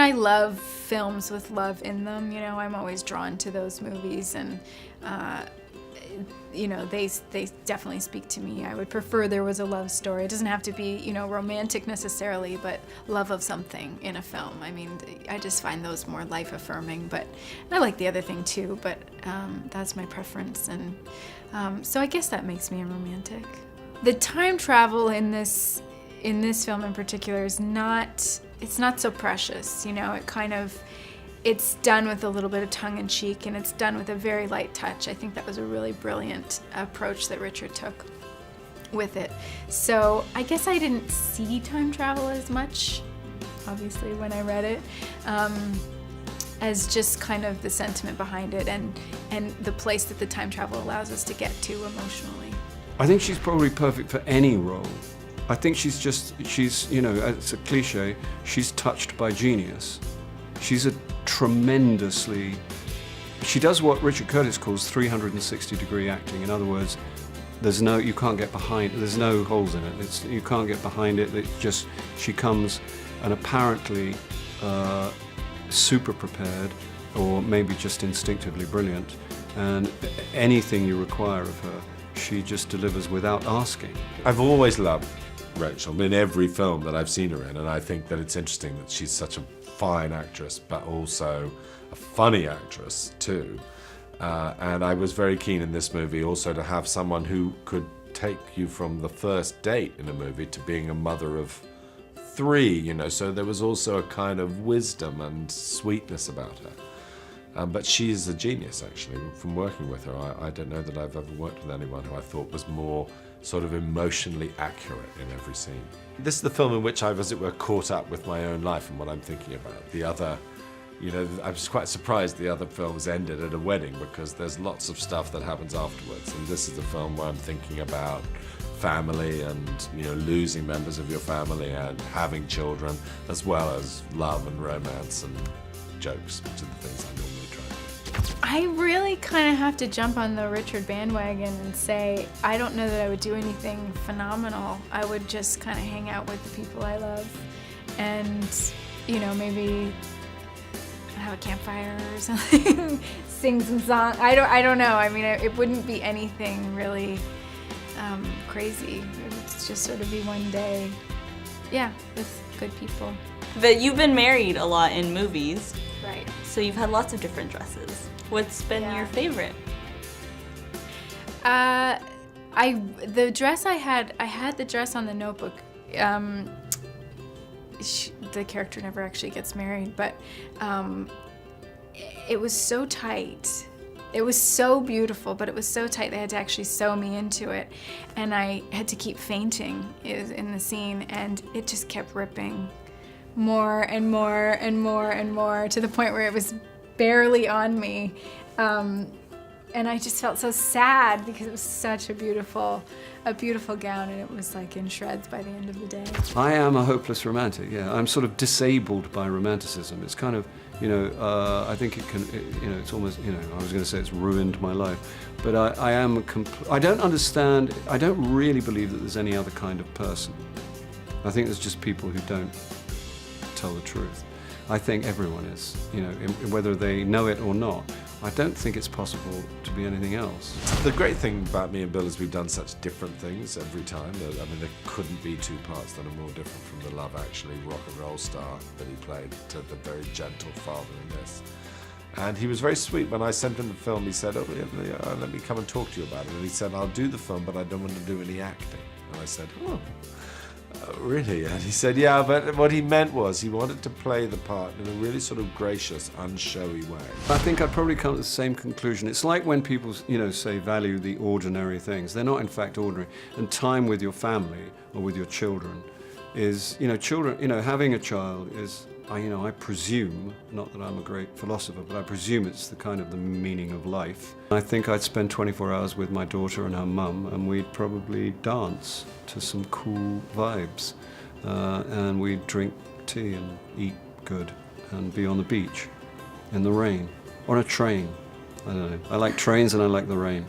I love films with love in them. You know, I'm always drawn to those movies, and you know, they definitely speak to me. I would prefer there was a love story. It doesn't have to be, you know, romantic necessarily, but love of something in a film. I mean, I just find those more life-affirming, but I like the other thing too, but that's my preference, and so I guess that makes me a romantic. The time travel in this film in particular is not so precious, you know. It's done with a little bit of tongue-in-cheek, and it's done with a very light touch. I think that was a really brilliant approach that Richard took with it. So I guess I didn't see time travel as much, obviously, when I read it, as just kind of the sentiment behind it and the place that the time travel allows us to get to emotionally. I think she's probably perfect for any role. I think she's, you know, it's a cliche, she's touched by genius. She's a tremendously, she does what Richard Curtis calls 360-degree acting. In other words, you can't get behind, there's no holes in it. You can't get behind it. She comes and apparently super prepared, or maybe just instinctively brilliant, and anything you require of her, she just delivers without asking. I've always loved Rachel in every film that I've seen her in, and I think that it's interesting that she's such a fine actress, but also a funny actress too. And I was very keen in this movie also to have someone who could take you from the first date in a movie to being a mother of 3, you know, so there was also a kind of wisdom and sweetness about her. But she's a genius, actually, from working with her. I don't know that I've ever worked with anyone who I thought was more sort of emotionally accurate in every scene. This is the film in which I've, as it were, caught up with my own life and what I'm thinking about. The other, you know, I was quite surprised the other films ended at a wedding, because there's lots of stuff that happens afterwards. And this is the film where I'm thinking about family and, you know, losing members of your family and having children, as well as love and romance and jokes, which are the things I normally try to do. I really kind of have to jump on the Richard bandwagon and say I don't know that I would do anything phenomenal. I would just kind of hang out with the people I love and, you know, maybe have a campfire or something, sing some songs. I don't know. I mean, it wouldn't be anything really crazy. It would just sort of be one day, yeah, with good people. But you've been married a lot in movies. Right. So you've had lots of different dresses. What's been your favorite? The dress I had the dress on The Notebook. The character never actually gets married, but it was so tight. It was so beautiful, but it was so tight they had to actually sew me into it, and I had to keep fainting in the scene, and it just kept ripping more and more and more and more to the point where it was barely on me, and I just felt so sad because it was such a beautiful gown, and it was like in shreds by the end of the day. I am a hopeless romantic, yeah. I'm sort of disabled by romanticism. It's kind of, you know, I think you know, it's almost, you know, I was going to say it's ruined my life, but I don't understand, I don't really believe that there's any other kind of person. I think there's just people who don't tell the truth. I think everyone is, you know, whether they know it or not. I don't think it's possible to be anything else. The great thing about me and Bill is we've done such different things every time. I mean, there couldn't be 2 parts that are more different from the Love Actually rock and roll star that he played to the very gentle father in this. And he was very sweet. When I sent him the film, he said, oh, yeah, let me come and talk to you about it. And he said, I'll do the film, but I don't want to do any acting. And I said, oh. Really? And he said, yeah, but what he meant was he wanted to play the part in a really sort of gracious, unshowy way. I think I'd probably come to the same conclusion. It's like when people, you know, say value the ordinary things. They're not in fact ordinary. And time with your family or with your children is, you know, having a child is, I presume, not that I'm a great philosopher, but I presume it's the kind of the meaning of life. I think I'd spend 24 hours with my daughter and her mum, and we'd probably dance to some cool vibes. And we'd drink tea and eat good and be on the beach in the rain, on a train. I don't know. I like trains and I like the rain.